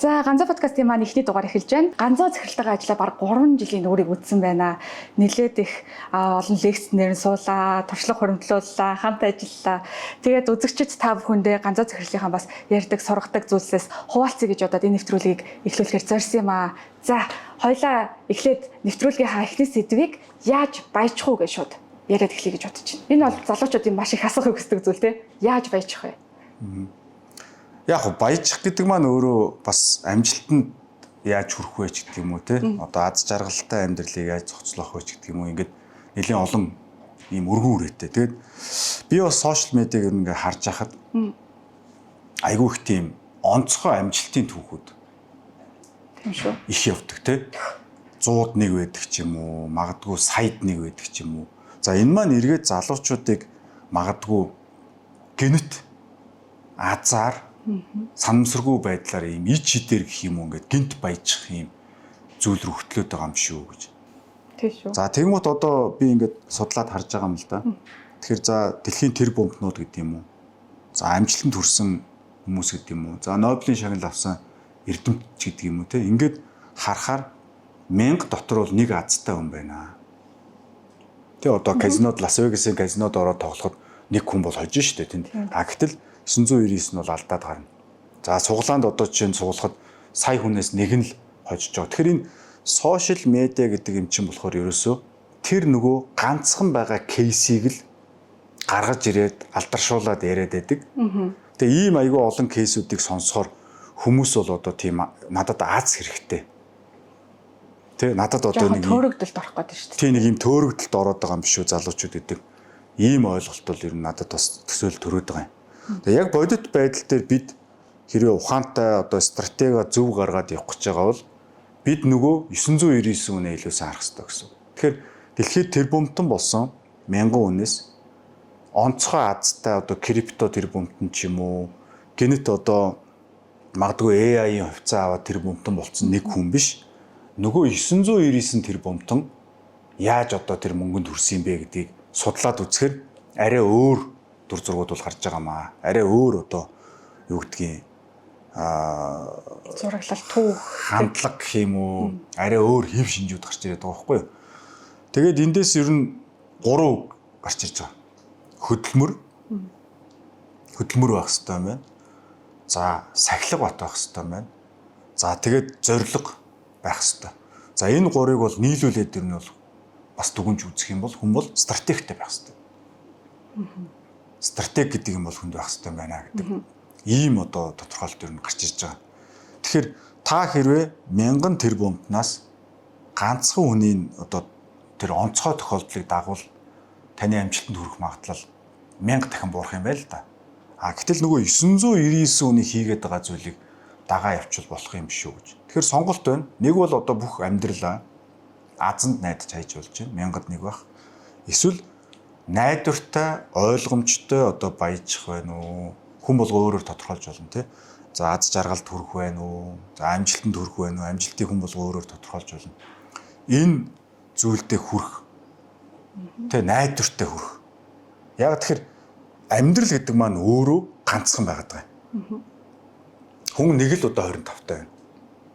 За ганцаа подкастын маань эхний дугаар эхэлж байна. Ганцаа захиралтайгаа ажиллаа баг 3 жилийн өөрийг үтсэн байна. Нилээд их олон лекцнэр суулаа, туршлага хуримтлууллаа, хамт ажиллалаа. Тэгээд үзэгчид та бүхэндээ ганцаа захирлынхаа бас ярьдаг, сургадаг зүйлсээс хуваалцъя гэж бодоод энэ нэвтрүүлгийг эхлүүлэхээр зорьсон юм аа. За хоёлаа эхлээд нэвтрүүлгийнхаа эхний сэдвийг яаж баяжих уу гэж шууд яриад эхлэе гэж бодож байна. Энэ бол залуучуудын маш их асуух хүсдэг зүйл те. Яаж баяжих вэ? Яг баяжих гэдэг маань өөрөө бас амжилтанд яаж хүрэх вэ гэдэг юм уу те. Одоо аз жаргалтай амьдралыг яаж зохицуулах вэ гэдэг юм уу. Ингээд нэлийн олон ийм өргөн үрээтэй. Тэгээд би бас сошиал медиаг ингээ харж байхад айгүй их тийм онцгой амжилтын түүхүүд тийм шүү. Их явдаг те. 100-д нэг байдаг ч юм уу, магадгүй саяд нэг байдаг ч юм уу. За энэ маань эргээд залуучуудыг магадгүй гэнэт азар санамсаргүй байдлаар ийм ич хідэр гэх юм уу ингээд гинт баяжих ийм зүйл рүү хөтлөөд байгаа юм шүү гэж. Тийм шүү. За тэгмут одоо би ингээд судлаад харж байгаа юм л да. Тэгэхээр за дэлхийн тэр бомбнууд гэдэг юм уу. За амжилтанд хүрсэн хүмүүс гэдэг юм уу. За Нобелийн шагнал авсан эрдэмтч гэдэг юм уу те. Ингээд харахаар 1000 дотор бол нэг азтай хүн байна. Тэ одоо казинод Лас Вегасын казинод ороод тоглоход нэг хүн бол хожиж штэ тэнд. А гэтэл 999 нь бол алдаад гарна. За суглаанд одоо жишээ нь суглахад сая хүнээс нэг нь л хожиж байгаа. Тэгэхээр энэ сошиал медиа гэдэг юм чинь болохоор ерөөсөө тэр нөгөө ганцхан байгаа кейсийг л гаргаж ирээд алдаршуулад яриад байдаг. Тэгээ ийм айгүй олон кейсүүдийг сонсохоор хүмүүс бол одоо тийм надад аз хэрэгтэй. Тэ надад одоо нэг төөрөгдөлд орох гэдэг шүү дээ. Тийм нэг ийм төөрөгдөлд ороод байгаа юм биш үү залуучууд гэдэг. Ийм ойлголт бол ер нь надад бас төсөөл төрөөд байгаа юм. Тэгээ яг бодит байдал дээр бид хэрвээ ухаантай одоо стратеги зөв гаргаад явах гэж байгаа бол бид нөгөө 999 үнэ илүүсэн харах хэрэгтэй гэсэн. Тэгэхээр дэлхийд тэрбумтан болсон 1000 үнээс онцгой азтай одоо крипто тэрбумтан ч юм уу гэнэт одоо магадгүй AI-ийн хувьцаа аваад тэрбумтан болсон нэг хүн биш. Нөгөө 999 тэрбумтан яаж одоо тэр мөнгөнд хүрсэн бэ гэдгийг судлаад үзэхээр арай өөр дүр зургууд бол гарч байгаа маа. Арай өөр одоо юу гэдгийг зураглал түүх хандлага гэх юм уу арай өөр хэв шинжүүд гарч ирээд байгаа байхгүй юу. Тэгээд эндээс ер нь 3 гарч ирж байгаа. Хөдөлмөр байх хэрэгтэй юм байна. За сахилга бат байх хэрэгтэй юм байна. За тэгээд зориг байх хэрэгтэй. За энэ 3-ыг бол нийлүүлээд ер нь бол бас дүгнж үзэх юм бол хүн бол стратегтэй байх хэрэгтэй. Стратеги гэдэг юм бол хүнд байх хэрэгтэй байна гэдэг. Ийм одоо тодорхойлолт ер нь гарч ирж байгаа. Тэгэхээр та хэрвээ 1000 тэрбумтнаас ганцхан хүний одоо тэр онцгой тохиолдлыг дагвал таны амжилтанд хүрэх магадлал 1000 дахин буурах юм байл та. А гэтэл нөгөө 999 хүний хийгээд байгаа зүйлийг дагаа явуул болох юм шүү гэж. Тэгэхээр сонголт байна. Нэг бол одоо бүх амьдралаа азанд найдаж хайж болж байна. 1000-д нэг байх. Эсвэл найдвартай, ойлгомжтой одоо баяжих байна уу? Хүн бол өөрөөр тодорхойлж болно тий. За аз жаргалд хүрэх байна уу? За амжилтанд хүрэх байна уу? Амжилтыг хүн бол өөрөөр тодорхойлж болно. Энэ зүйлдээ хүрэх. Тэ найдвартай хүрэх. Яг тэгэхээр амьдрал гэдэг маань өөрөө ганцхан байгаад байгаа юм. Хүн нэг л удаа 25 таа байна.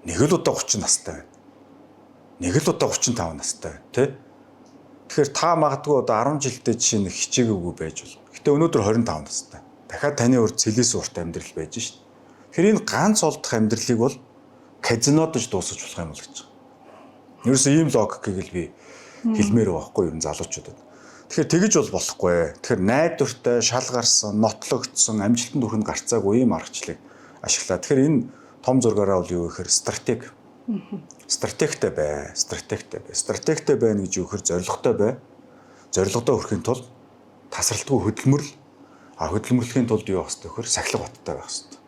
Нэг л удаа 30 настай байна. Нэг л удаа 35 настай байна, тий? Тэгэхээр та магадгүй одоо 10 жилдээ жишээ нь хичээгээгүй байж болно. Гэтэ өнөөдөр 25 настай. Дахиад таны урд цэлээс урт амьдрал байж шít. Тэгэхээр энэ ганц олдох амьдралыг бол казинодож дуусгаж болох юм бол гэж байна. Ерөөсөө ийм логикийг л би хэлмээр байхгүй юу залуучуудад. Тэгэхээр тэгэж бол болохгүй. Тэгэхээр найдвартай, шал гарсан, нотлогдсон, амжилтанд хүрэнд гарцаагүй ийм аргачлалыг ашиглаа. Тэгэхээр энэ том зургаараа бол юу гэхээр стратеги. Стратегтэй бай. Стратегтэй байна гэж юу гэхээр зорилготой бай. Зорилгодоо хүрэхин тулд тасралтгүй хөдөлмөрл. Хөдөлмөрлөхийн тулд юу байх вэ гэхээр сахилга баттай байх хэрэгтэй.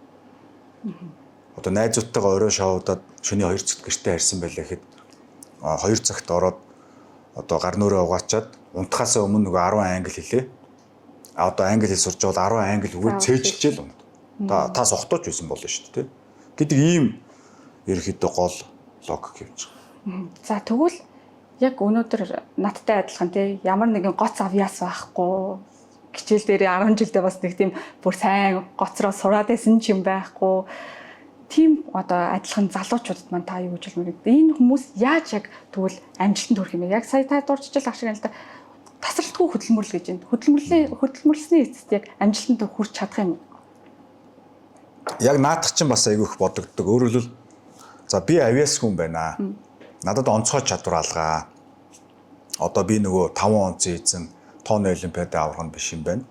Одоо найзуудтайгаа орой шоудаад шөнийн 2 цагт гэртээ харьсан байлаа гэхэд 2 цагт ороод одоо гар нүрээ угаачаад унтахаас өмнө нөгөө 10 англи хэлээ. Одоо англи хэл сурч бол 10 англи үгээр цээжилжээ л унт. Та сохтооч байсан болно шүү дээ. Гэдэг ийм ерөөхдөө гол логик явж байгаа. За тэгвэл яг өнөөдөр надтай адилхан тий ямар нэгэн гоц авьяас байхгүй хичээл дээр 10 жилдээ бас нэг тийм бүр сайн гоцроо сураад байсан ч юм байхгүй тийм одоо адилхан залуучуудад маань та юу гэж хэлмээр энэ хүмүүс яаж яг тэгвэл амжилтанд хүрэх юм бэ? Яг сая та дурдчихл ах шиг юм л да. Тасралтгүй хөдөлмөрлөл гэж байна. Хөдөлмөрлсөний эцэст яг амжилтанд хүрч чадах юм уу? Яг наадах чинь бас айгүй их бодогддог. Өөрөөр хэлбэл за би авиас хүн байна. Надад онцгой чадвар алгаа. Одоо би нөгөө 5 онцын эзэн тооны олимпиадад аврах нь биш юм байна.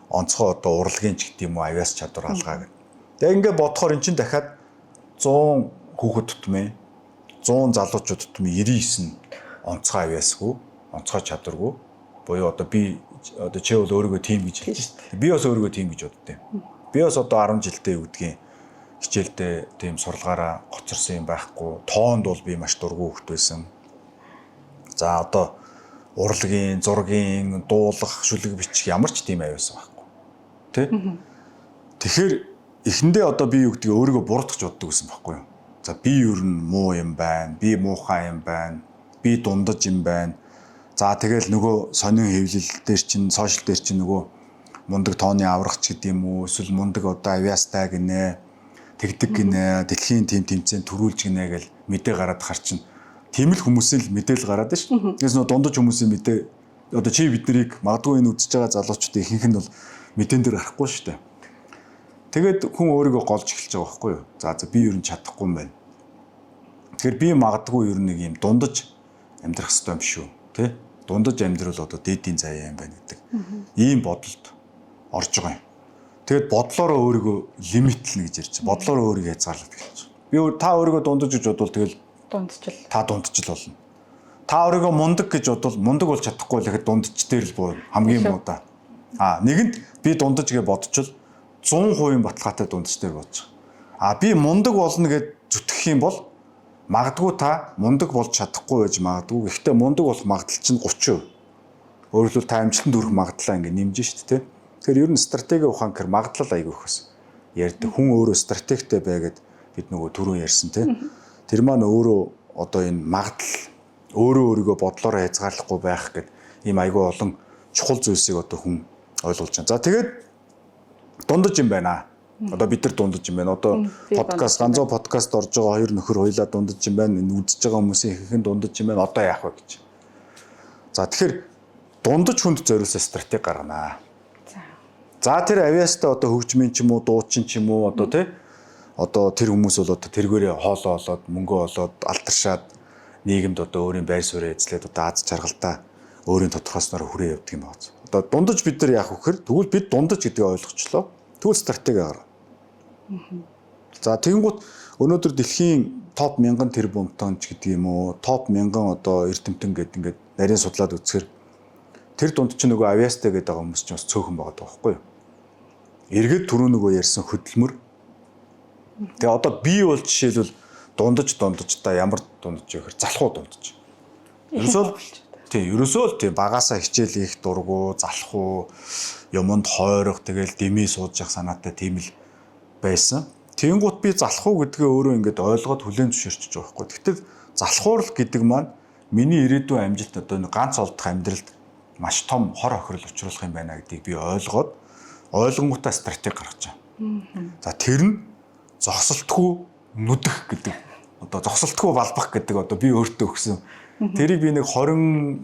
Онцгой одоо урлагийн ч гэдэг юм уу авиас чадвар алгаа гэх. Тэгээ ингээд бодохоор эн чинь дахиад 100 хүүхэд тутмын 100 залуучууд тутмын 99 онцгой авиасгүй, онцгой чадваргүй. Буюу одоо би одоо чи бол өөрийгөө тийм гэж хэлж байна. Би бас өөрийгөө тийм гэж боддог юм. Би бас одоо 10 жилдээ юу гэдгийг хичээлдээ тийм сурлагаараа гоцорсон юм байхгүй. Тоонд бол би маш дургүй хөвгт байсан. За одоо урлагийн, зургийн, дуулах, шүлэг бичих ямар ч тийм авиас байхгүй. Тэ? Тэгэхээр эхэндээ одоо би юу гэдгийг өөрийгөө буруутгах боддог гэсэн байхгүй юу? За би ер нь муу юм байна, би муухай юм байна, би дундаж юм байна. За тэгэл нөгөө сонин хэвлэл дээр чинь, сошиал дээр чинь нөгөө мундаг тооны аврагч гэдэг юм уу, эсвэл мундаг одоо авиастай гинэ, тэгдэг гинэ, дэлхийн тим тэмцээнд төрүүлж гинэ гэл мэдээ гараад хар чинь тийм л хүмүүсийн мэдээлэл гараад ш. Тэгээс нөө дундаж хүмүүсийн мэдээ одоо чи биднийг магадгүй энэ үзэж байгаа залуучуудын ихэнх нь бол мэдэн дээр гарахгүй шүү дээ. Тэгээд хүн өөрийгөө голж эхэлж байгаа байхгүй юу? За би ер нь чадахгүй юм байна. Тэгэхээр би магадгүй ер нь нэг юм дундаж амьдрах хэрэгтэй юм шүү, тэ? Дундаж амьдрал одоо дээдийн заяа юм байна гэдэг. Ийм бодолд орж байгаа юм. Тэгээд бодлороо өөрийгөө лимитлнэ гэж ярьж. Бодлороо өөрийгөө хязгаарлах гэж. Би та өөрийгөө дундаж гэж бодвол тэгэл дундчил. Та дундчил болно. Та өөрийгөө мундаг гэж бодвол мундаг болж чадахгүй л ихэд дундч дээр л буу хамгийн муу да. Нэгэнд би дундаж гэж бодчихвол 100% баталгаатай дундч дээр бодож байгаа. Би мундаг болно гэж зүтгэх юм бол магадгүй та мундаг болж чадахгүй байж магадгүй. Гэхдээ мундаг болох магадлал чинь 30%. Өөрөөр хэлбэл та амжилтанд хүрэх магадлалаа ингэ нэмж шít те. Тэгэхээр ер нь стратеги ухаан гэхэр магадлал айгүй их бас. Ярьдаг хүн өөрөө стратегтэй байгаад бид нөгөө түрүү ярьсан те. Тэр маань өөрөө одоо энэ магадлал өөрийгөө бодлороо хязгаарлахгүй байх гэдэг ийм айгүй олон чухал зүйлсийг одоо хүн ойлгуулж байна. За тэгээд дундаж юм байна. Одоо бид нар дундаж юм байна. Одоо подкаст ганцоо подкаст орж байгаа хоёр нөхөр хоёлаа дундаж юм байна. Энэ үзэж байгаа хүмүүсийн ихэнх нь дундаж юм байна. Одоо яах вэ гэж. За тэгэхээр дундаж хүнд зориулсан стратеги гаргана. За тэр авиастай одоо хөгжмийн ч юм уу, дуучин ч юм уу одоо тий одоо тэр хүмүүс бол одоо тэргээрээ хоолоо олоод мөнгө олоод алдаршаад нийгэмд одоо өөрийн байр суурь эзлээд одоо аз жаргалтай өөрийн тодорхойлсноор хүрээ явдаг юм байна. Одоо дундаж бид нар яах вэ гэхээр тэгвэл бид дундаж гэдгийг ойлгочлоо. Тэгвэл стратеги гаргана. За тэгэнгუთ өнөөдөр дэлхийн топ 1000 тэрбумтон ч гэдэг юм уу, топ 1000 одоо эрдэмтэн гэдэг ингээд нарийн судлаад үзэхэр тэр дунд чинь нөгөө авиастай гэдэг хүмүүс чинь бас цөөхөн байгаа байхгүй юу? Эргээд түрүү нөгөө ярьсан хөдөлмөр. Тэгээ одоо би бол жишээлбэл дундаж та ямар дундаж вэ гэхээр залхуу дундаж. Ерөөсөө тийм багасаа хичээл их дургу, залхуу, юмд хойрох тэгэл дэмий сууж явах санаатай тийм л байсан. Тэнгуут би залхуу гэдгээ өөрөө ингээд ойлгоод хүлээн зөвшөөрч байгаа байхгүй. Гэтэл залхуурал гэдэг маань миний ирээдүйн амжилт одоо ганц олдох амьдралд маш том хор охирол учруулах юм байна гэдгийг би ойлгоод ойлгонгуудаа стратеги гаргаж байгаа. За тэр нь зогсолтгүй нүдэх гэдэг. Одоо зогсолтгүй балбах гэдэг одоо би өөртөө өгсөн. Тэрийг би нэг 24-5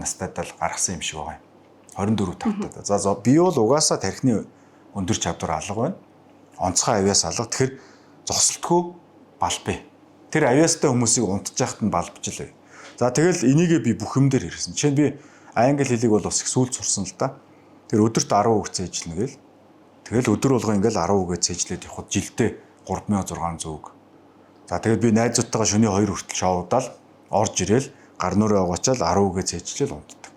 настайдаа л гаргасан юм шиг байгаа юм. 24-5 таа. За би бол угаасаа тархины өндөр чадвар алга байна. Онцгой авиас алга. Тэгэхээр зогсолтгүй балбая. Тэр авиастай хүмүүсийг унтчих нь балбжлаа. За тэгэл энийгээ би бүх юм дээр хэрэгсэн. Жишээ нь би англи хэлийг бол бас их сүүлд сурсан л да. Тэр өдөрт 10 үг цээжлэнэ гээл. Тэгэл өдөр болгоо ингээл 10 үгээ цээжлээд явхад жилдээ 3600 үг. За тэгээд би найзуудтайгаа шөнийн 2 хүртэл шоудаал орж ирээл гар нүрээ угаачаал 10 үгээ цээжлээл унтдаг.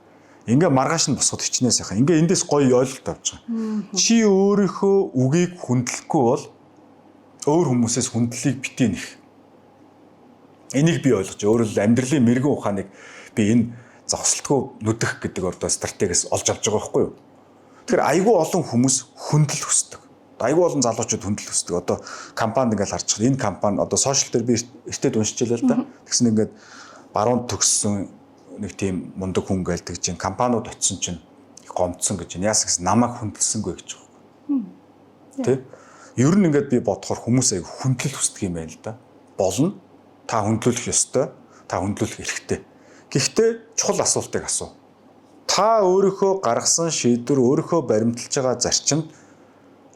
Ингээ маргааш нь босоход хичнээн сайхан. Ингээ эндээс гоё ойлголт авч байгаа. Чи өөрийнхөө үгийг хүндлэхгүй бол өөр хүмүүсээс хүндлэлийг битгий нэх. Энийг би ойлгож, өөрөөр амьдралын мэрэгэн ухааныг би энэ зогсолтгүй нүдэх гэдэг одоо стратегиас олж авч байгаа байхгүй юу? Тэгэхээр айгүй олон хүмүүс хүндэл хүсдэг. Айгүй олон залуучууд хүндэл хүсдэг. Одоо компанид ингээл харж байгаа. Энэ компани одоо сошиал дээр би эртээд уншиж байлаа л да. Тэгсэн ингээд баруун төгссөн нэг тийм мундаг хүн гэлдэг чинь компаниуд очисон чинь гомдсон гэж. Яасан гэсэн намайг хүндэлсэнгүй гэж байгаа. Тэ? Ер нь ингээд би бодохоор хүмүүс аяг хүндлэл хүсдэг юм байна л да. Болно. Та хүндлүүлэх ёстой. Та хүндлүүлэх эрхтэй. Гэхдээ чухал асуултыг асуу. Та өөрийнхөө гаргасан шийдвэр, өөрийнхөө баримталж байгаа зарчимд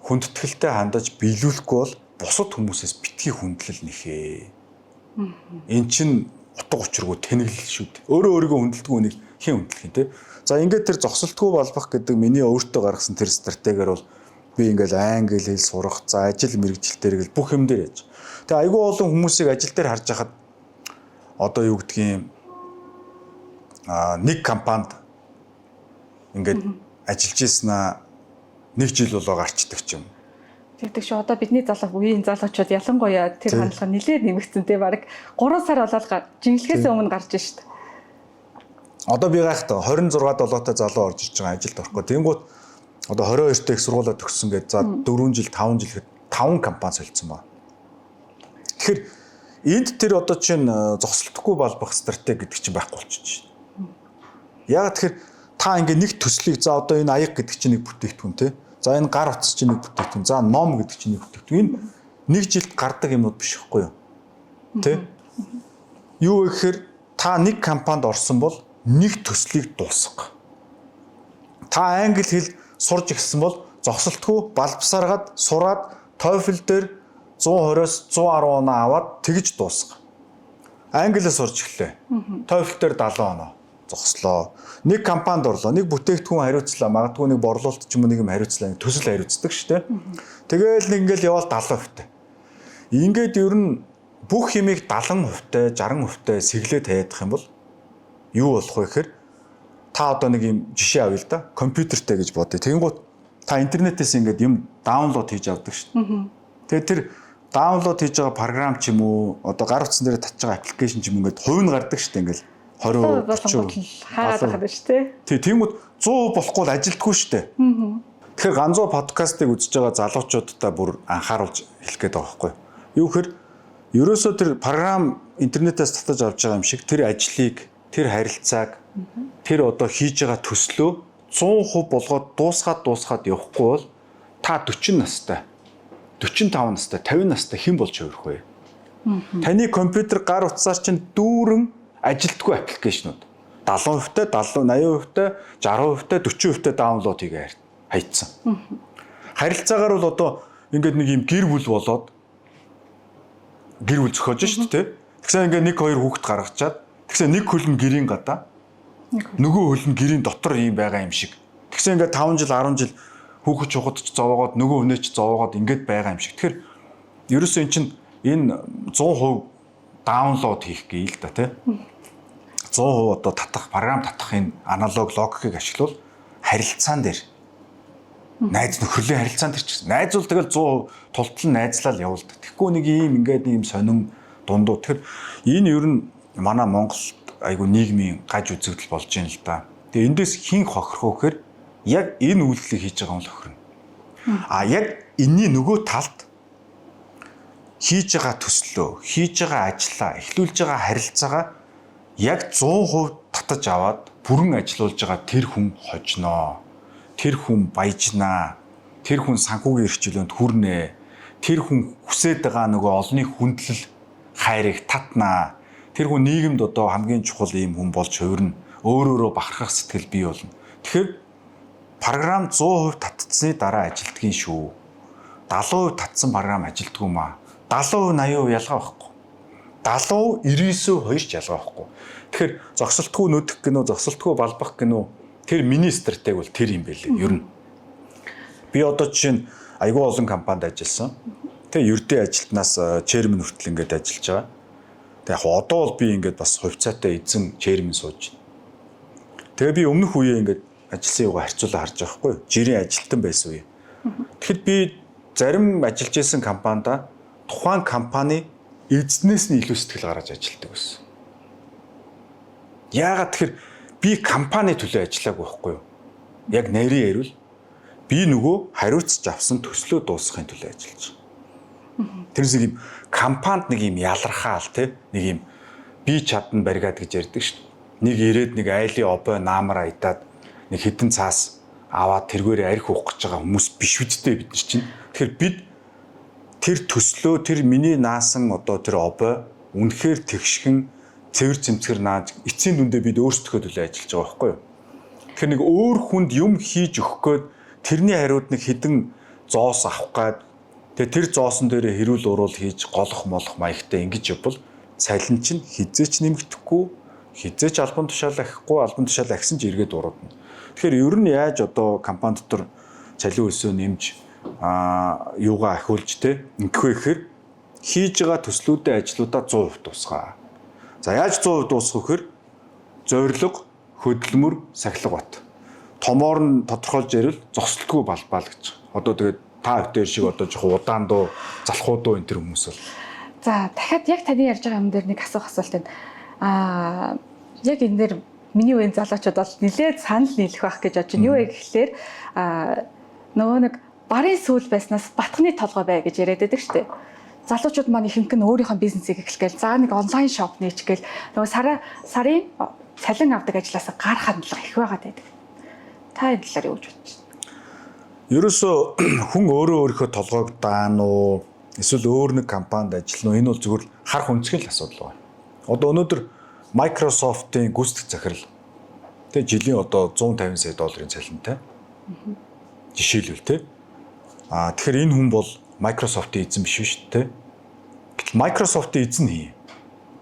хүндэтгэлтэй хандаж биелүүлэхгүй бол бусад хүмүүсээс битгий хүндлэл нэхээ. Эн чинь утга учиргүй тэнэглэл шүү дээ. Өөрөө өөрийгөө хүндэлдэг үнийг хэн хүндлэх юм те. За ингээд тэр зогсолтгүй балбах гэдэг миний өөртөө гаргасан тэр стратегиэр бол би ингээл англи хэл сурах, за ажил мэргэжилтээр гэл бүх юм дээр яаж. Тэгээ айгүй олон хүмүүсийг ажил дээр харж хахад одоо юу гэдгийг нэг компанид ингээд ажиллаж ийснаа 1 жил болоо гарчдаг ч юм. Тэгдэг шүү. Одоо бидний үеийн залуучууд ялангуяа тэр хандлага нэлээд нэмэгдсэн те баг 3 сар болоод жинглэхээс өмнө гарч шít. Одоо би гайхтаа 26-д болоотой залуу орж иж байгаа ажилд орохгүй. Тэнгуут одоо 22-т их сургуулаа төгссөн гэж за 4 жил 5 жил гэхэд 5 компани солилцсон ба. Тэгэхээр энд тэр одоо чинь зогсолтгүй балбах стратеги гэдэг чинь байхгүй болчихж байна. Яг тэгэхээр та ингээ нэг төслийг за одоо энэ аяг гэдэг чинь нэг бүтээгдэхүүн те. За энэ гар утас чинь нэг бүтээгдэхүүн. За ном гэдэг чинь нэг бүтээгдэхүүн. Энэ нэг жилд гардаг юмнууд биш байхгүй юу? Тэ? Юу гэхээр та нэг компанид орсон бол нэг төслийг дуусгах. Та англи хэл сурж ирсэн бол зогсолтгүй балбсаргаад сураад TOEFL дээр 120-оос 110 оноо аваад тэгж дуусгах. Англиар сурж эхлэв. TOEFL дээр 70 оноо зогслоо. Нэг компанид орлоо, нэг бүтээгдэхүүн хариуцлаа, магадгүй нэг борлуулалт ч юм уу нэг юм хариуцлаа, нэг төсөл хариуцдаг шүү дээ. Тэгээл нэг ингээл явал 70%. Ингээд ер нь бүх юмыг 70%, 60% сэглээд таядах юм бол юу болох вэ гэхээр та одоо нэг юм жишээ авъя л да. Компьютертэй гэж бодъё. Тэгэнгუთ та интернетээс ингээд юм даунлоод хийж авдаг шүү дээ. Тэгээд тэр даунлоод хийж байгаа програм ч юм уу, одоо гар утсан дээр татж байгаа аппликейшн ч юм ингээд хувь нь гардаг шүү дээ ингээд 20 хаагаад байгаа шүү дээ. Тий, тэгмүүд 100% болохгүй л ажилтгүй шүү дээ. Тэгэхээр ганцоо подкастыг үзэж байгаа залуучуудаа бүр анхааруулж хэлэх гээд байгаа байхгүй юу? Юу гэхээр ерөөсөө тэр програм интернетээс татаж авч байгаа юм шиг тэр ажлыг, тэр харилцааг, тэр одоо хийж байгаа төслөө 100% болгоод дуусгаад явахгүй бол та 40 настай, 45 настай, 50 настай хэн болж хувирах вэ? Таны компьютер гар утсаар чинь дүүрэн ажилтгүй аппликейшнууд 70%, 80%, 60%, 40% даунлоод хийгээ хайцсан. Харилцаагаар бол одоо ингээд нэг юм гэр бүл болоод гэр бүл зохиож шүү дээ. Тэгсэн ингээд 1-2 хүүхэд гаргачаад тэгсэн нэг хөл нь гэрийн гадаа нөгөө хөл нь гэрийн дотор юм байгаа юм шиг. Тэгсэн ингээд 5 жил 10 жил хүүхэд чухадч зовоогоод нөгөө өнөөч зовоогоод ингээд байгаа юм шиг. Тэгэхээр ерөөсөө эн чинь энэ 100% даунлоод хийх гээл да тий. 100% одоо татах, програм татахын аналог логикийг ашиглавал харилцаан дээр найз нөхөрлийн харилцаан дээр ч гэсэн найзвал тэгэл 100% тултал найзлал явуулдаг. Тэгэхгүй нэг юм ингээд ийм сонин дундуу. Тэгэхээр энэ ер нь манай Монголд айгу нийгмийн гаж үзэгдэл болж байна л да. Тэгээ эндээс хин хохирох гэхээр яг энэ үйлдэлийг хийж байгаа юм л хохирно. А яг энэний нөгөө талд хийж байгаа төслөө, хийж байгаа ажлаа, эхлүүлж байгаа харилцаагаа яг 100% татаж аваад бүрэн ажиллуулж байгаа тэр хүн хожноо. Тэр хүн баяжнаа. Тэр хүн санхүүгийн эрхчлөөнд хүрнэ. Тэр хүн хүсээд байгаа нөгөө олонний хүндлэл хайрыг татнаа. Тэр хүн нийгэмд одоо хамгийн чухал ийм хүн болж хувирна. Өөрөөрөө бахархах сэтгэл бий болно. Тэгэхээр програм 100% татцсны дараа ажилтгийн шүү. 70% татсан програм ажилтгүй маа. 70% 80% ялгаа байхгүй. 70% 99% ч ялгаа байхгүй. Тэгэхээр зогсолтгүй нүдэх гинөө, зогсолтгүй балбах гинөө тэр миний стратеги бол тэр юм байлээ. Ер нь би одоо жишээ нь айгүй олон компанид ажилласан. Тэгээ ердөө ажилтнаас chairman хүртэл ингээд ажиллаж байгаа. Тэгээ яг одоо бол би ингээд бас хувьцаатай эзэн chairman сууж байна. Тэгээ би өмнөх үеэ ингээд ажилласан юугаа харьцуулаа харж байгаа хгүй юу? Жирийн ажилтан байсан үе. Тэгэхэд би зарим ажиллаж исэн компанида тухайн компани эзнээс нь илүү сэтгэл гаргаж ажилладаг байсан. Яагаад тэгэхээр би компани төлөө ажиллаагүй байхгүй юу? Яг нарийн ярил би нөгөө хариуцж авсан төслөө дуусгахын төлөө ажиллаж байгаа. Тэрнээс нэг юм компанид нэг юм ялархаал тий нэг юм би чадна баригад гэж ярьдаг шүү дээ. Нэг ирээд нэг айлын обой наамар аятаад нэг хідэн цаас аваад тэргээрээ арх уух гэж байгаа хүмүүс биш үсттэй бид нар чинь. Тэгэхээр бид тэр төслөө тэр миний наасан одоо тэр обой үнэхээр тэгшхэн цэвэр цэмцгэр нааж эцсийн дүндээ бид өөрсдөө төлөө ажиллаж байгаа байхгүй юу? Тэгэхээр нэг өөр хүнд юм хийж өгөх гээд тэрний хариуд нэг хідэн зоос авах гээд тэгээ тэр зоосон дээрээ хэрүүл уруул хийж голох молох маягтай ингэж явбал цалин чинь хизээч нэмэгдэхгүй хизээч албан тушаалаа авахгүй албан тушаалаа агсан ч эргээд уруудна. Тэгэхээр ер нь яаж одоо компани дотор цалин хөлсөө нэмж юугаа ахиулж те ингэх вэ гэхээр хийж байгаа төслүүдийн ажлуудаа 100% дуусгаа. За яаж 100% дуусгах вэ гэхээр зорилго, хөдөлмөр, сахилга бат. Томоор нь тодорхойлж ярил зогсолтгүй балбаа л гэж. Одоо тэгээд та бүхэн шиг одоо жоохон удаан дуу, залхуу дуу энэ төр хүмүүс бол. За дахиад яг таны ярьж байгаа юм дээр нэг асуулт байна. Яг энэ дээр миний үеийн залуучууд бол нэлээд санал нийлэх байх гэж бодож байна. Юу вэ гэхлээр нөгөө нэг барын сүүл байснаас батхны толгой бай гэж яриад байдаг шүү дээ. Залуучууд маань ихэнх нь өөрийнхөө бизнесийг эхлэх гээл за нэг онлайн шоп нээч гээл нөгөө сарын цалин авдаг ажлаас гар хандлага их байгаад байдаг. Та энэ талаар юу гэж бодож байна? Ерөөсөө хүн өөрөө өөрийнхөө толгойг даана уу эсвэл өөр нэг компанид ажиллана уу энэ бол зөвхөн харах өнцгийн л асуудал байна. Одоо өнөөдөр Microsoft-ийн гүйцэтгэх захирал тэгээ жилийн одоо 150 сая долларын цалинтай. Жишээлбэл те. Тэгэхээр энэ хүн бол Microsoft-ийн эзэн биш шүү дээ. Гэтэл Microsoft-ийн эзэн хий.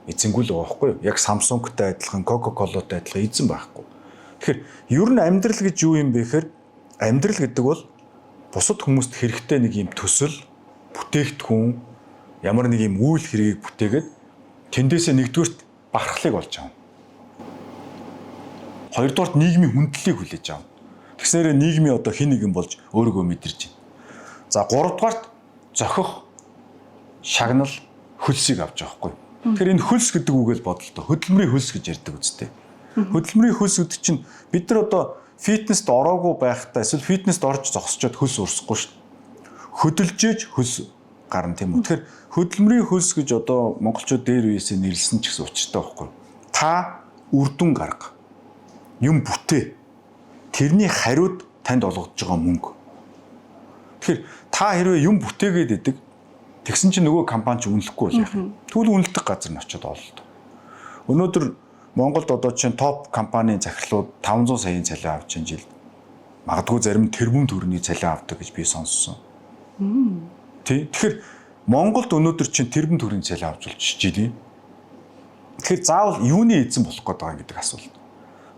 Эзэнгүй л байгаа байхгүй юу? Яг Samsung-тай адилхан, Coca-Cola-тай адилхан эзэн байхгүй. Тэгэхээр ер нь амьдрал гэж юу юм бэ гэхээр амьдрал гэдэг бол бусад хүмүүст хэрэгтэй нэг юм төсөл, бүтээгдэхүүн, ямар нэг юм үйл хэргийг бүтээгээд тэндээсээ нэгдүгürt барахлыг олж авна. Хоёрдугаарт нийгмийн хүндлэлийг хүлээж авна. Тэгснээрээ нийгмийн одоо хин нэгэн болж өөрийгөө мэдэрч байна. За гуравдугаарт зохих, шагнал, хөлсийг авч байгаа байхгүй. Тэгэхээр энэ хөлс гэдэг үгэл бодлоо. Хөдөлмөрийн хөлс гэж ярьдаг үстэй. Хөдөлмөрийн хөлс гэдэг чинь бид нар одоо фитнест ороогүй байхдаа эсвэл фитнест орж зогсчод хөлс урсахгүй шүү дээ. Хөдөлжээж хөлс гарна тийм үү. Тэгэхээр хөдөлмөрийн хөлс гэж одоо монголчууд дээр үеэсээ нэрлсэн ч гэсэн учиртай байхгүй. Та үрдүн гарга. Юм бүтээ. Тэрний хариуд танд олгож байгаа мөнгө. Тэгэхээр та хэрвээ юм бүтээгээд идэг тэгсэн чинь нөгөө компани ч үнэлэхгүй бол яах вэ? Тэгвэл үнэлдэг газар нь очиод ололт. Өнөөдөр Монголд одоо чинь топ компанийн захирлууд 500 саяын цалин авч чинь жилд. Магадгүй зарим тэрбум төгрөгийн цалин авдаг гэж би сонссон. Тий. Тэгэхээр Монголд өнөөдөр чинь тэрбум төгрөгийн цалин авч болж жилийн. Тэгэхээр заавал юуны эзэн болох гээд байгаа гэдэг асуулт.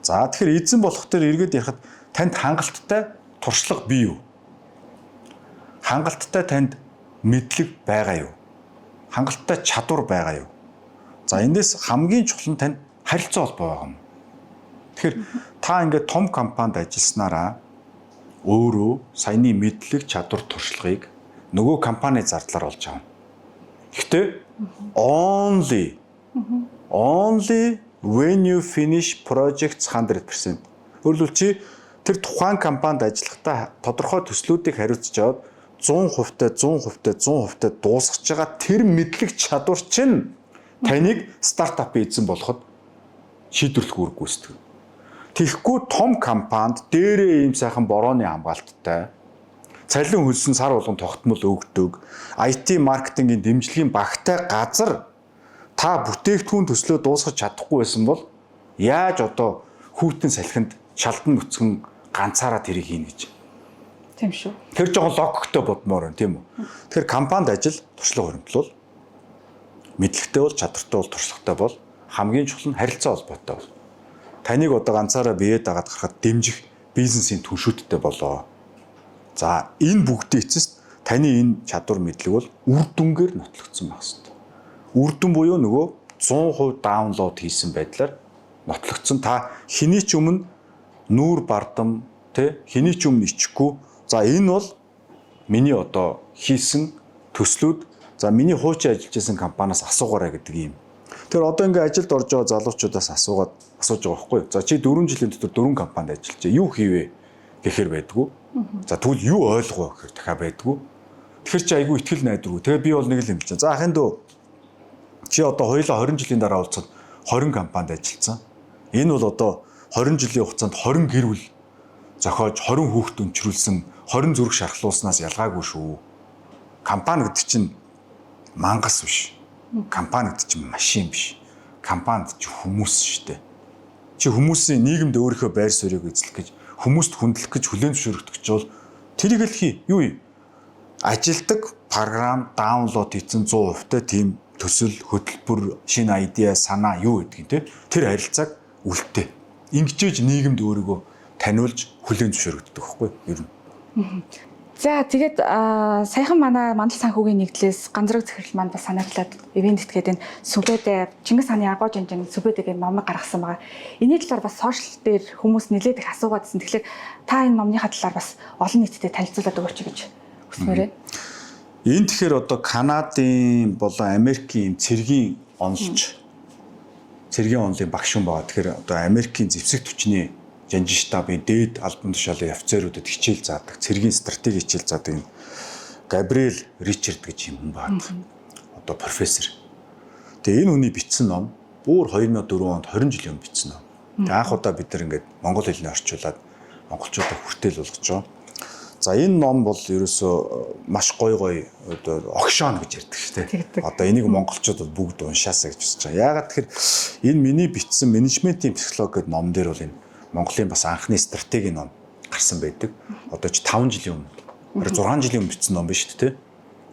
За тэгэхээр эзэн болох төр эргээд ярихад танд хангалттай туршлага бий юу? Хангалттай танд мэдлэг байгаа юу? Хангалттай чадвар байгаа юу? За эндээс хамгийн чухал нь танд харилцаа холбоо байгаа юм. Тэгэхээр та ингээд том компанид ажилласнараа өөрөө саяны мэдлэг, чадвар, туршлагыг нөгөө компани зардлаар олж авна. Гэхдээ only when you finish projects 100%. Өөрөлдвөл чи тэр тухайн компанид ажиллахдаа тодорхой төслүүдийг хариуцж аваад 100% дуусгаж байгаа тэр мэдлэг чадвар чинь таныг стартапын эзэн болоход шийдвэрлэх үүрэг гүйцэтгэв. Тэгэхгүй том компанид дээрээ ийм сайхан борооны хамгаалттай цалин хөлсөн сар болгон тогтмол өгдөг IT маркетингийн дэмжлэгийн багтай газар та бүтээгдэхүүн төслөө дуусгаж чадахгүй байсан бол яаж одоо хүүтэн салхинд шалдан нүцгэн ганцаараа тэрийг хийнэ гэж. Тийм шүү. Тэр жоохон логиктой бодмоор байна тийм үү. Тэгэхээр компанид ажил туршлага хөрөмтлөл мэдлэгтэй бол чадвартай бол туршлагатай бол хамгийн чухал нь харилцаа холбоотой бол. Таныг одоо ганцаараа биеэ дагаад гарахад дэмжих бизнесийн түншүүдтэй болоо. За энэ бүгдийн эцэст таны энэ чадвар мэдлэг бол үр дүнгээр нотлогдсон байх хэрэгтэй. Үр дүн буюу нөгөө 100% даунлоод хийсэн байдлаар нотлогдсон. Та хэний ч өмнө нүүр бардам тэ хэний ч өмнө ичихгүй. За энэ бол миний одоо хийсэн төслүүд за миний хуучин ажиллаж байсан компаниас асуугаарай гэдэг юм. Тэр одоо ингээ ажилд орж байгаа залуучуудаас асууж байгаа байхгүй юу? За чи 4 жилийн дотор 4 компанид ажиллажээ. Юу хийвэ гэхээр байдгүй. За тэгвэл юу ойлгоо гэхээр дахиад байдгүй. Тэгэхээр чи айгүй ихтгэл найдваргүй. Тэгээ би бол нэг л юм чинь. За ахын дөө чи одоо хоёулаа 20 жилийн дараа уулзаад 20 компанид ажилласан. Энэ бол одоо 20 жилийн хугацаанд 20 гэр бүл зохиож 20 хүүхэд өнчрүүлсэн 20 зүрх шархлуулснаас ялгаагүй шүү. Компани гэдэг чинь мангас биш. Компанид чинь машин биш. Компанид чинь хүмүүс шүү дээ. Чи хүмүүсийн нийгэмд өөрийнхөө байр суурийг эзлэх гэж, хүмүүст хүндлэх гэж хүлээн зөвшөөрөх гэж бол тэрийг л хий. Юу юм? Ажилдаг програм даунлоод хийсэн 100%-тай тийм төсөл, хөтөлбөр, шинэ айдиа, санаа юу гэдгийг те тэр харилцааг үлдээ. Ингэжээж нийгэмд өөрийгөө таниулж хүлээн зөвшөөрөгддөг байхгүй юу? Ер нь. За тэгээд саяхан манай Мандал санхүүгийн нэгдлээс ганцраг захирал маань бас санаачлаад ивент этгээд энэ сүбэдэ Чингис хааны агуу жанжин сүбэдэгийн номыг гаргасан байгаа. Энийн талаар бас сошиал дээр хүмүүс нэлээд их асуугаадсэн. Тэгэхээр та энэ номныхаа талаар бас олон нийтэд танилцуулаад өгөөч гэж хүсмээр байна. Энэ тэгэхээр одоо Канадын болон Америкийн цэргийн онолч цэргийн онолын багш хүн байгаа. Тэгэхээр одоо Америкийн зэвсэг түвшний жанжин штабын дээд албан тушаалын офицеруудад хичээл заадаг, цэргийн стратеги хичээл заадаг энэ Габриэл Ричард гэж юм байна. Одоо профессор. Тэгээ энэ хүний бичсэн ном бүр 2004 онд 20 жилийн өмнө бичсэн ном. Тэгээ анх удаа бид нар ингээд монгол хэлний орчуулад монголчуудад хүртэл болгож байгаа. За энэ ном бол ерөөсөө маш гой одоо огшоон гэж ярьдаг шүү дээ. Одоо энийг монголчууд бүгд уншаасаа гэж бодож байгаа. Яагаад тэгэхээр энэ миний бичсэн менежментийн психологи гэдэг ном дээр бол энэ Монголын бас анхны стратеги ном гарсан байдаг. Одоо ч 5 жилийн өмнө, 6 жилийн өмнө бичсэн ном биш үү те.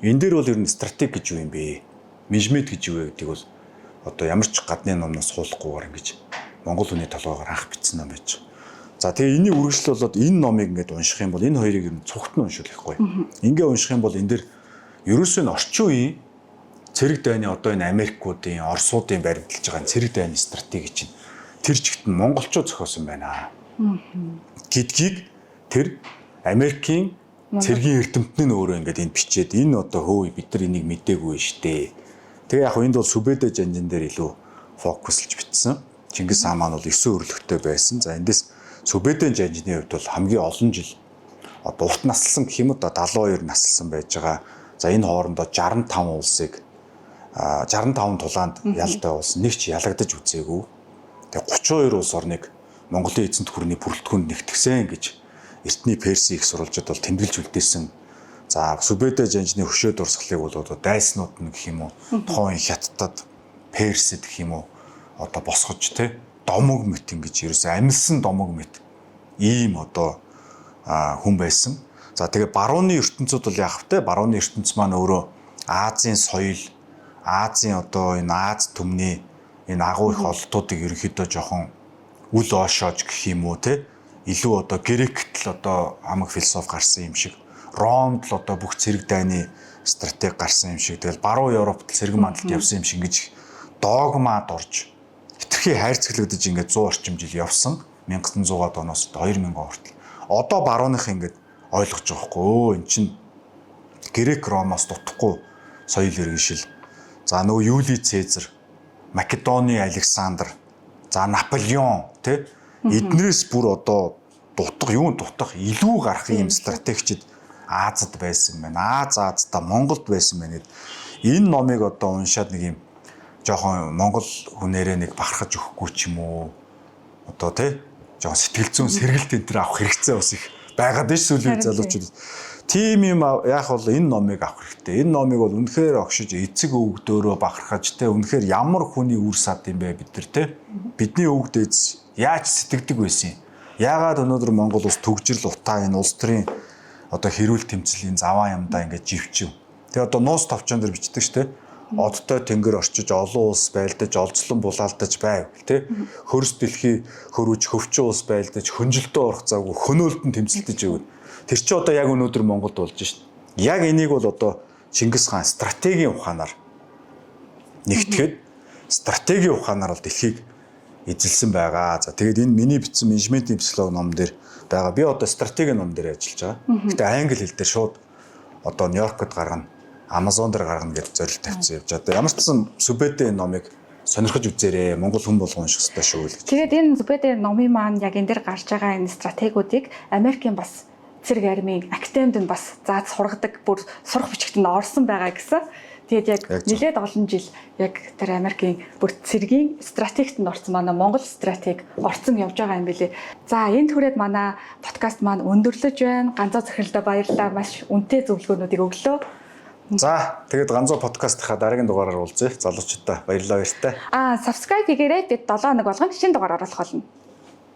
Энэ дээр бол ер нь стратеги гэж юу юм бэ? Менежмент гэж юу вэ гэдгийг бол одоо ямар ч гадны номноос суулгахгүйгээр ингэж монгол хүний толгойгоор анх бичсэн ном байж байгаа. За тэгээ энэний үргэлжлэл болоод энэ номыг ингээд унших юм бол энэ хоёрыг ер нь цугт нь уншвал ихгүй. Ингээ унших юм бол энэ дэр ерөөсөө орчин үеийн цэрэг дайны одоо энэ Америкуудын, Оросуудын баримталж байгаа цэрэг дайны стратеги чинь тэр чигт нь монголчууд зохиосон байна. Гэдгийг тэр Америкийн цэргийн эрдэмтэн нь өөрөө ингээд энд бичээд энэ одоо хөөе бид нар энийг мэдээгүй штэ. Тэгээ яг энд бол Сүбэдэ жанжин дээр илүү фокуслж бичсэн. Чингис хаан маань бол 9 өрлөгтэй байсан. За эндээс Сүбэдэ жанжины хувьд бол хамгийн олон жил одоо урт наслсан гэх юм уу 72 наслсан байж байгаа. За энэ хоорондоо 65 улсыг 65 тулаанд ялтай улс нэг ч ялагдаж үзээгүй. Тэгээ 32 улс орныг Монголын эзэнт гүрний бүрэлдэхүүнд нэгтгэсэн гэж эртний Перси их сурвалжид бол тэмдэглэж үлдээсэн. За Сүбэдэ жанжны хөшөө дурсгалыг бол одоо дайснууд нь гэх юм уу тухайн хятадд Персид гэх юм уу одоо босгож те домог мэт ингэж ерөөсөө амилсан домог мэт ийм одоо хүн байсан. За тэгээ барууны ертөнцид бол яах вэ? Барууны ертөнц маань өөрөө Азийн соёл, Азийн одоо энэ Аз түмний энэ агуу их олдуудыг ерөнхийдөө жоохон үл оошоож гэх юм уу те илүү одоо Грект л одоо амаг философи гарсан юм шиг, Ромд л одоо бүх цэрэг дайны стратеги гарсан юм шиг, тэгэл баруун Европт цэрэг мандалд явсан юм шиг ингэж догмад орж хитрхи хайрцаглагдаж ингээд 100 орчим жил явсан 1900-аад оноос 2000 он хүртэл. Одоо барууных ингээд ойлгож байгаа хгүй өө эн чин Грек Ромоос дутхгүй соёл иргэншил. За нөгөө Юлий Цезар, Македоны Александр, за Наполеон тэ эднээс бүр одоо дутах илүү гарах юм стратегчид Азад байсан байна. Азта Монголд байсан байна гэд энэ номыг одоо уншаад нэг юм жоохон монгол хүнээрээ нэг бахархаж өгөхгүй ч юм уу одоо тий жоохон сэтгэл зүйн сэргэлт энэ төр авах хэрэгцээ бас их байгаад байна сүүлийн залуучууд. Тийм юм яах бол энэ номыг авах хэрэгтэй. Энэ номыг бол үнэхээр огшиж эцэг өвгдөөрөө бахархаж тий үнэхээр ямар хүний үр сад юм бэ бид нар тий бидний өвгд эз яаж сэтгэдэг байсан юм. Яагаад өнөөдөр Монгол улс төгжрөл утаа энэ улс төрийн одоо хэрүүл тэмцлийн заваа юмдаа ингэж живчив. Тэгээ одоо нуус товчон дээр бичдэг шүү дээ. Одтой тэнгэр орчиж олон улс байлдаж олзлон булаалдаж байв тий хөрс дэлхий хөрвж хөвчин улс байлдаж хөнжилтөө орох завгүй хөнөөлтөнд тэмцэлдэж өгöd тэр чи одоо яг өнөөдөр Монголд болж шít яг энийг бол одоо Чингис хаан стратегийн ухаанаар нэгтгэхэд стратегийн ухаанаар бол дэлхийг эзэлсэн байгаа. За тэгээд энэ миний бичсэн менежментийн психологи ном дээр байгаа. Би одоо стратегийн ном дээр ажиллаж байгаа. Гэтэ англи хэл дээр шууд одоо Нью-Йоркод гаргана Amazon дээр гаргана гэж зорилт тавьсан явж байгаа. Ямар ч гэсэн Сүбэдэ номыг сонирхож үзээрэй. Монгол хүн болгон унших хэрэгтэй шүү л гэж. Тэгээд энэ Сүбэдэ номын маань яг энэ дээр гарч байгаа энэ стратегиудыг Америкийн бас цэрэг армийн академид нь бас зааж сургадаг бүр сурах бичигтэнд орсон байгаа гэсэн. Тэгээд яг нэлээд олон жил яг тэр Америкийн бүр цэргийн стратегид нь орсон манай Монгол стратеги орсон явж байгаа юм билээ. За энэ түрээд манай подкаст маань өндөрлөж байна. Ганцаа захиралдаа баярлалаа. Маш үнэтэй зөвлөгөөнүүдийг өглөө. За тэгээд ганцоо подкастынхаа дараагийн дугаараар уулзъя. Залуучуудаа баярлалаа баяртай. Subscribe хийгээрэй бид 7 хоног болгон шинэ дугаар оруулах болно.